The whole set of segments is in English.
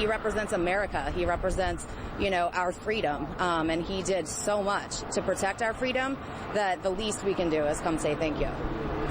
he represents America. He represents, you know, our freedom. And he did so much to protect our freedom that the least we can do is come say thank you.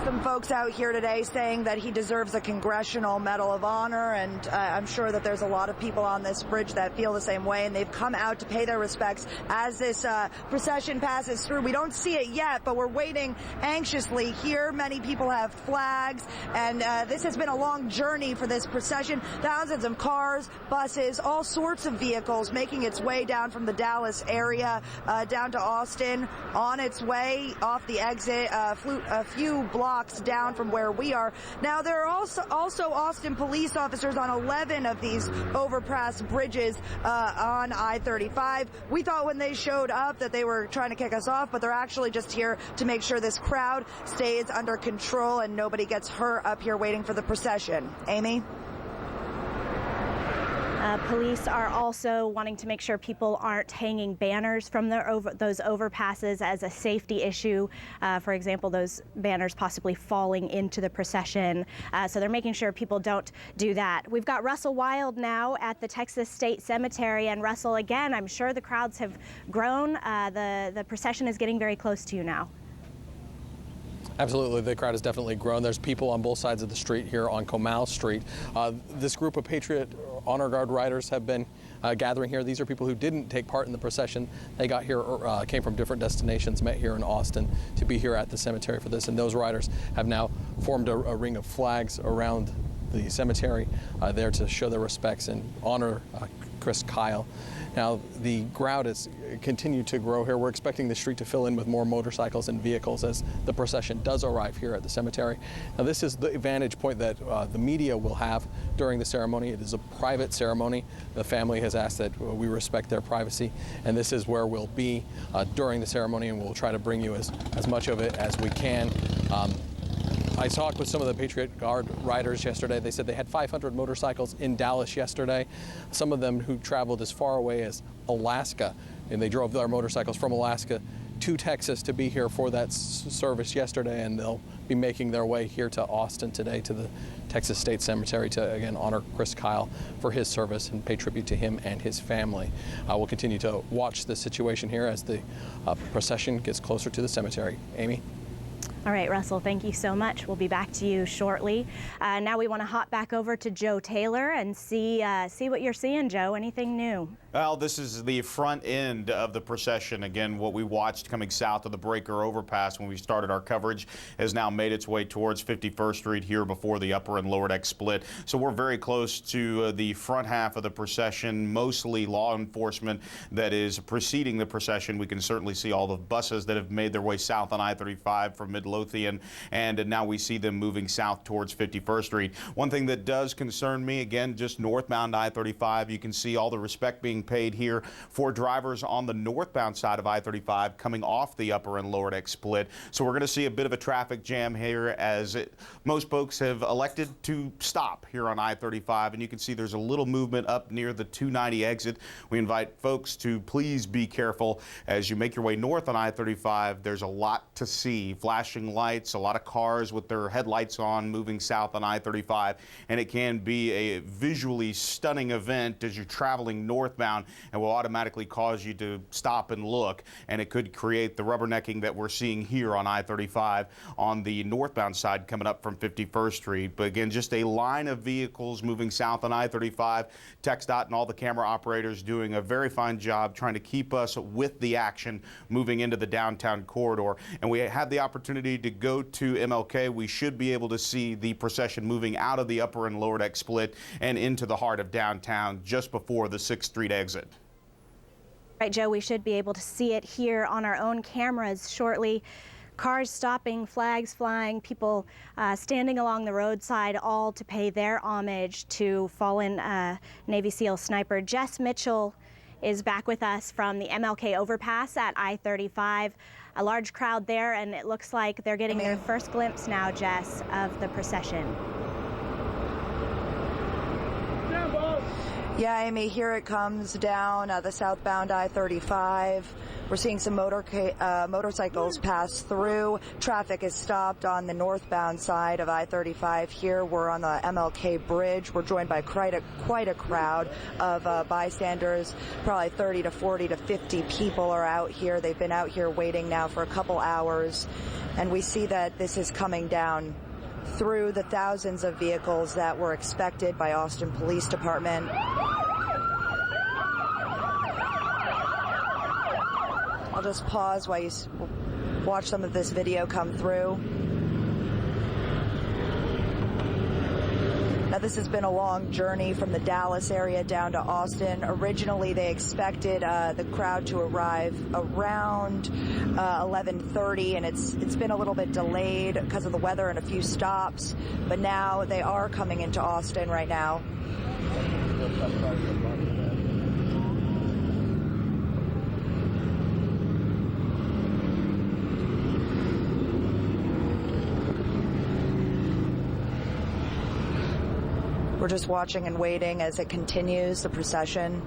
Some folks out here today saying that he deserves a Congressional Medal of Honor, and I'm sure that there's a lot of people on this bridge that feel the same way, and they've come out to pay their respects as this procession passes through. We don't see it yet, but we're waiting anxiously here. Many people have flags, and this has been a long journey for this procession. Thousands of cars, buses, all sorts of vehicles making its way down from the Dallas area down to Austin, on its way off the exit, a few blocks down from where we are. Now, there are also Austin police officers on 11 of these overpass bridges on I-35. We thought when they showed up that they were trying to kick us off, but they're actually just here to make sure this crowd stays under control and nobody gets hurt up here waiting for the procession. Amy? Police are also wanting to make sure people aren't hanging banners from those overpasses as a safety issue. For example, those banners possibly falling into the procession. So they're making sure people don't do that. We've got Russell Wild now at the Texas State Cemetery. And Russell, again, I'm sure the crowds have grown. The procession is getting very close to you now. Absolutely, the crowd has definitely grown. There's people on both sides of the street here on Comal Street. This group of Patriot Honor Guard riders have been gathering here. These are people who didn't take part in the procession. They got here, came from different destinations, met here in Austin to be here at the cemetery for this. And those riders have now formed a ring of flags around the cemetery there to show their respects and honor Chris Kyle. Now, the crowd has continued to grow here. We're expecting the street to fill in with more motorcycles and vehicles as the procession does arrive here at the cemetery. Now, this is the vantage point that the media will have during the ceremony. It is a private ceremony. The family has asked that we respect their privacy, and this is where we'll be during the ceremony, and we'll try to bring you as much of it as we can. I talked with some of the Patriot Guard riders yesterday. They said they had 500 motorcycles in Dallas yesterday, some of them who traveled as far away as Alaska, and they drove their motorcycles from Alaska to Texas to be here for that service yesterday, and they'll be making their way here to Austin today to the Texas State Cemetery to, again, honor Chris Kyle for his service and pay tribute to him and his family. We'll continue to watch the situation here as the procession gets closer to the cemetery. Amy? All right, Russell, thank you so much. We'll be back to you shortly. Now we want to hop back over to Joe Taylor and see what you're seeing, Joe. Anything new? Well, this is the front end of the procession. Again, what we watched coming south of the Breaker overpass when we started our coverage has now made its way towards 51st Street here before the upper and lower deck split. So we're very close to the front half of the procession, mostly law enforcement that is preceding the procession. We can certainly see all the buses that have made their way south on I-35 from Midlothian, and now we see them moving south towards 51st Street. One thing that does concern me, again, just northbound I-35, you can see all the respect being paid here for drivers on the northbound side of I-35 coming off the upper and lower deck split. So we're going to see a bit of a traffic jam here as most folks have elected to stop here on I-35, and you can see there's a little movement up near the 290 exit. We invite folks to please be careful as you make your way north on I-35. There's a lot to see. Flashing lights, a lot of cars with their headlights on moving south on I-35, and it can be a visually stunning event as you're traveling northbound and will automatically cause you to stop and look, and it could create the rubbernecking that we're seeing here on I-35 on the northbound side coming up from 51st Street. But again, just a line of vehicles moving south on I-35. TxDOT and all the camera operators doing a very fine job trying to keep us with the action moving into the downtown corridor. And we had the opportunity to go to MLK. We should be able to see the procession moving out of the upper and lower deck split and into the heart of downtown just before the 6th Street exit. Right, Joe, we should be able to see it here on our own cameras shortly. Cars stopping, flags flying, people standing along the roadside, all to pay their homage to fallen Navy SEAL sniper Jess Mitchell is back with us from the MLK overpass at I-35. A large crowd there, and it looks like they're getting their first glimpse now, Jess, of the procession. Yeah, Amy, here it comes down the southbound I-35. We're seeing some motorcycles pass through. Traffic is stopped on the northbound side of I-35 here. We're on the MLK Bridge. We're joined by quite a crowd of bystanders. Probably 30 to 40 to 50 people are out here. They've been out here waiting now for a couple hours. And we see that this is coming down through the thousands of vehicles that were expected by Austin Police Department. I'll just pause while you watch some of this video come through. Now, this has been a long journey from the Dallas area down to Austin. Originally, they expected the crowd to arrive around 11:30, and it's been a little bit delayed because of the weather and a few stops. But now they are coming into Austin right now. We're just watching and waiting as it continues, the procession.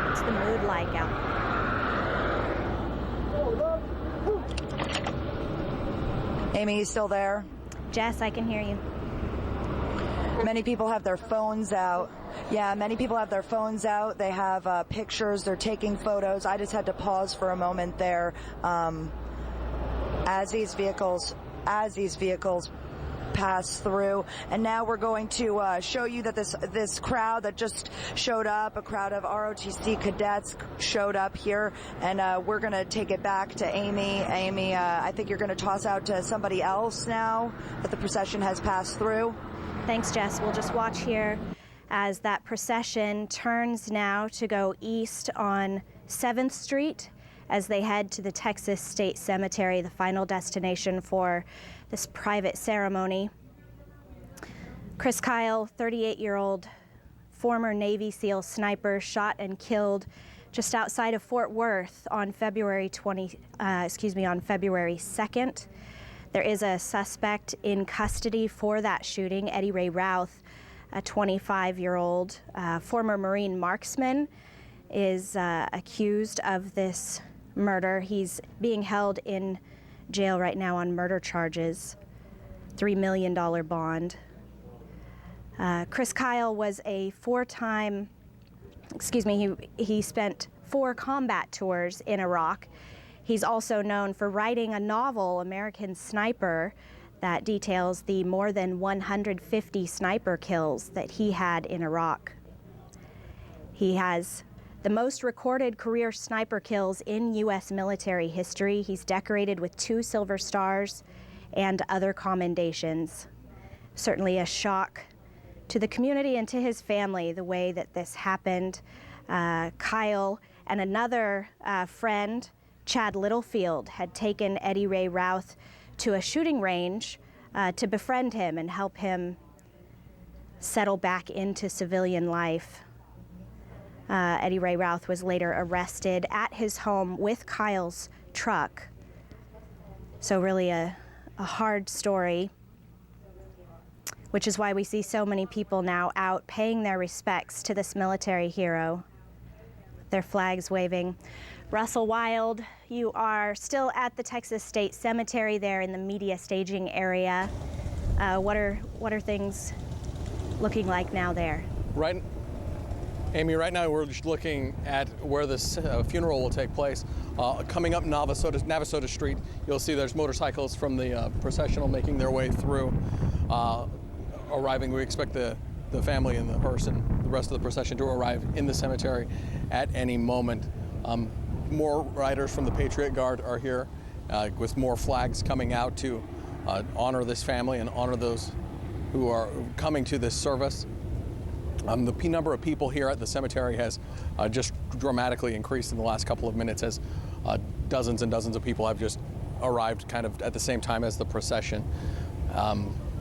What's the mood like out? Amy, you still there? Jess, I can hear you. Many people have their phones out. Yeah, many people have their phones out. They have pictures. They're taking photos. I just had to pause for a moment there as these vehicles pass through. And now we're going to show you that this crowd that just showed up, a crowd of ROTC cadets showed up here, and we're going to take it back to Amy. Amy, I think you're going to toss out to somebody else now that the procession has passed through. Thanks, Jess. We'll just watch here as that procession turns now to go east on 7th Street as they head to the Texas State Cemetery, the final destination for this private ceremony. Chris Kyle, 38-year-old former Navy SEAL sniper, shot and killed just outside of Fort Worth on February 2nd. There is a suspect in custody for that shooting, Eddie Ray Routh, a 25-year-old former Marine marksman, is accused of this murder. He's being held in jail right now on murder charges, $3 million bond. Chris Kyle was a he spent 4 combat tours in Iraq. He's also known for writing a novel, American Sniper, that details the more than 150 sniper kills that he had in Iraq. He has the most recorded career sniper kills in U.S. military history. He's decorated with 2 Silver Stars and other commendations. Certainly a shock to the community and to his family, the way that this happened. Kyle and another friend, Chad Littlefield, had taken Eddie Ray Routh to a shooting range to befriend him and help him settle back into civilian life. Eddie Ray Routh was later arrested at his home with Kyle's truck. So really a hard story, which is why we see so many people now out paying their respects to this military hero, their flags waving. Russell Wild, you are still at the Texas State Cemetery there in the media staging area. What are things looking like now there? Right, Amy, right now we're just looking at where this funeral will take place. Coming up Navasota Street, you'll see there's motorcycles from the processional making their way through, arriving. We expect the family and the rest of the procession to arrive in the cemetery at any moment. More riders from the Patriot Guard are here with more flags coming out to honor this family and honor those who are coming to this service. The number of people here at the cemetery has just dramatically increased in the last couple of minutes as dozens and dozens of people have just arrived kind of at the same time as the procession.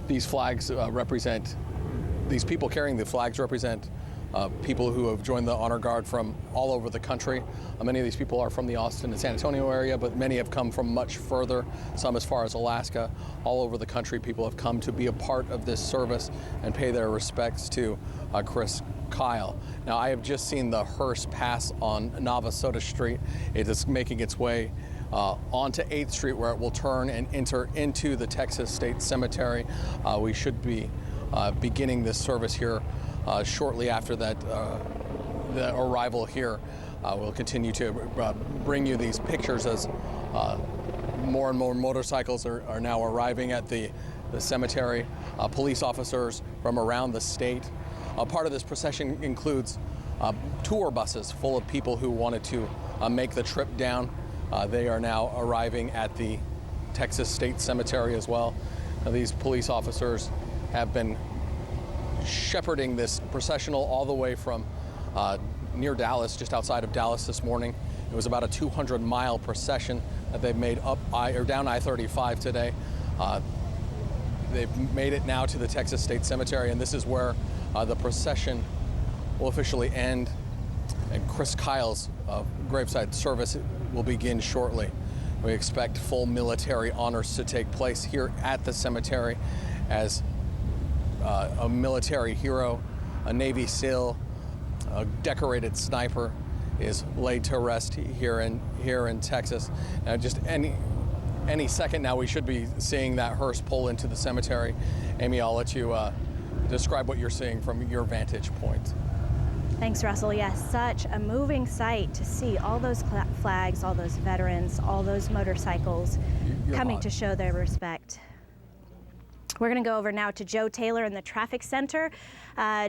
These flags these people carrying the flags represent people who have joined the Honor Guard from all over the country. Many of these people are from the Austin and San Antonio area, but many have come from much further, some as far as Alaska. All over the country, people have come to be a part of this service and pay their respects to Chris Kyle. Now, I have just seen the hearse pass on Navasota Street. It is making its way onto 8th Street, where it will turn and enter into the Texas State Cemetery. We should be beginning this service here shortly after that, the arrival here. We'll continue to bring you these pictures as more and more motorcycles are now arriving at the cemetery. Police officers from around the state. Part of this procession includes tour buses full of people who wanted to make the trip down. They are now arriving at the Texas State Cemetery as well. These police officers have been shepherding this processional all the way from near Dallas, just outside of Dallas this morning. It was about a 200-mile procession that they've made down I-35 today. They've made it now to the Texas State Cemetery, and this is where the procession will officially end, and Chris Kyle's graveside service will begin shortly. We expect full military honors to take place here at the cemetery as a military hero, a Navy SEAL, a decorated sniper is laid to rest here in Texas. Just any second now we should be seeing that hearse pull into the cemetery. Amy, I'll let you describe what you're seeing from your vantage point. Thanks, Russell. Yes, such a moving sight to see all those flags, all those veterans, all those motorcycles coming to show their respect. We're going to go over now to Joe Taylor in the traffic center.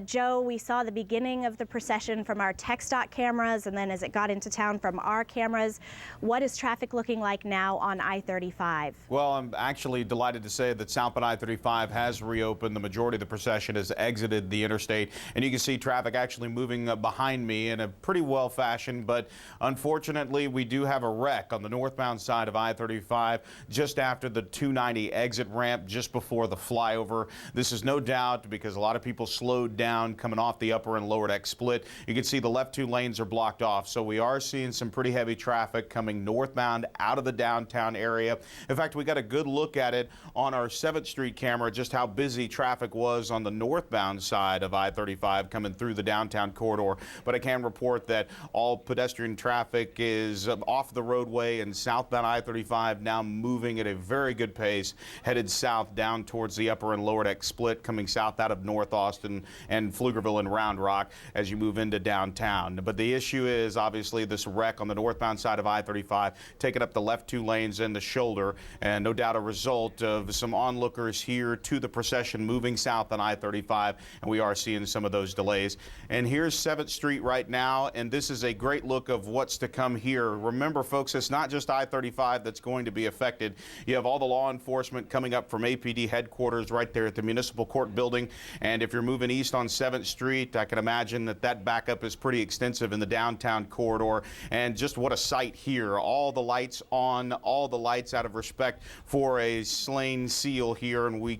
Joe, we saw the beginning of the procession from our TxDOT cameras, and then as it got into town from our cameras. What is traffic looking like now on I-35? Well, I'm actually delighted to say that southbound I-35 has reopened. The majority of the procession has exited the interstate, and you can see traffic actually moving behind me in a pretty well fashion, but unfortunately we do have a wreck on the northbound side of I-35 just after the 290 exit ramp, just before the flyover. This is no doubt because a lot of people slowed down coming off the upper and lower deck split. You can see the left two lanes are blocked off, so we are seeing some pretty heavy traffic coming northbound out of the downtown area. In fact, we got a good look at it on our 7th Street camera, just how busy traffic was on the northbound side of I-35 coming through the downtown corridor. But I can report that all pedestrian traffic is off the roadway, and southbound I-35 now moving at a very good pace, headed south down towards the upper and lower deck split, coming south out of North Austin and Pflugerville and Round Rock as you move into downtown. But the issue is obviously this wreck on the northbound side of I-35 taking up the left two lanes and the shoulder, and no doubt a result of some onlookers here to the procession moving south on I-35, and we are seeing some of those delays. And here's 7th Street right now, and this is a great look of what's to come here. Remember, folks, it's not just I-35 that's going to be affected. You have all the law enforcement coming up from APD headquarters right there at the Municipal Court building, and if you're moving east on 7th Street, I can imagine that backup is pretty extensive in the downtown corridor. And just what a sight here. All the lights on, all the lights out of respect for a slain SEAL here, and we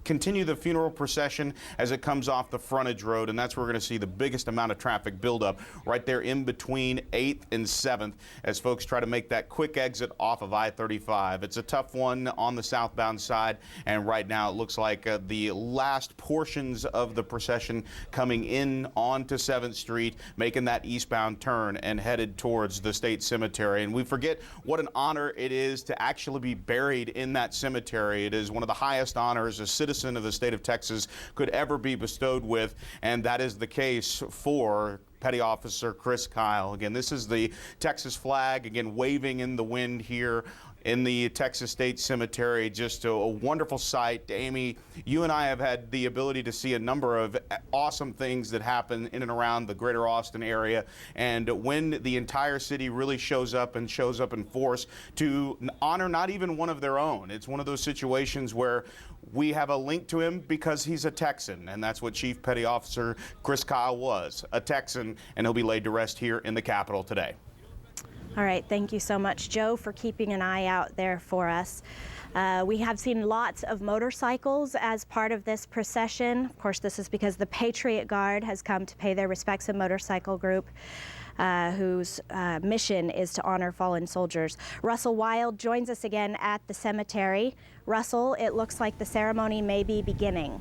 continue the funeral procession as it comes off the frontage road, and that's where we're going to see the biggest amount of traffic buildup right there in between 8th and 7th as folks try to make that quick exit off of I-35. It's a tough one on the southbound side, and right now it looks like the last portions of the procession coming in onto 7th Street, making that eastbound turn and headed towards the state cemetery. And we forget what an honor it is to actually be buried in that cemetery. It is one of the highest honors a citizen of the state of Texas could ever be bestowed with, and that is the case for Petty Officer Chris Kyle. Again, this is the Texas flag, again, waving in the wind here in the Texas State Cemetery. Just a wonderful sight. Amy, you and I have had the ability to see a number of awesome things that happen in and around the greater Austin area, and when the entire city really shows up in force to honor not even one of their own. It's one of those situations where we have a link to him because he's a Texan, and that's what Chief Petty Officer Chris Kyle was, a Texan, and he'll be laid to rest here in the Capitol today. All right, thank you so much, Joe, for keeping an eye out there for us. We have seen lots of motorcycles as part of this procession. Of course, this is because the Patriot Guard has come to pay their respects, a motorcycle group whose mission is to honor fallen soldiers. Russell Wild joins us again at the cemetery. Russell, it looks like the ceremony may be beginning.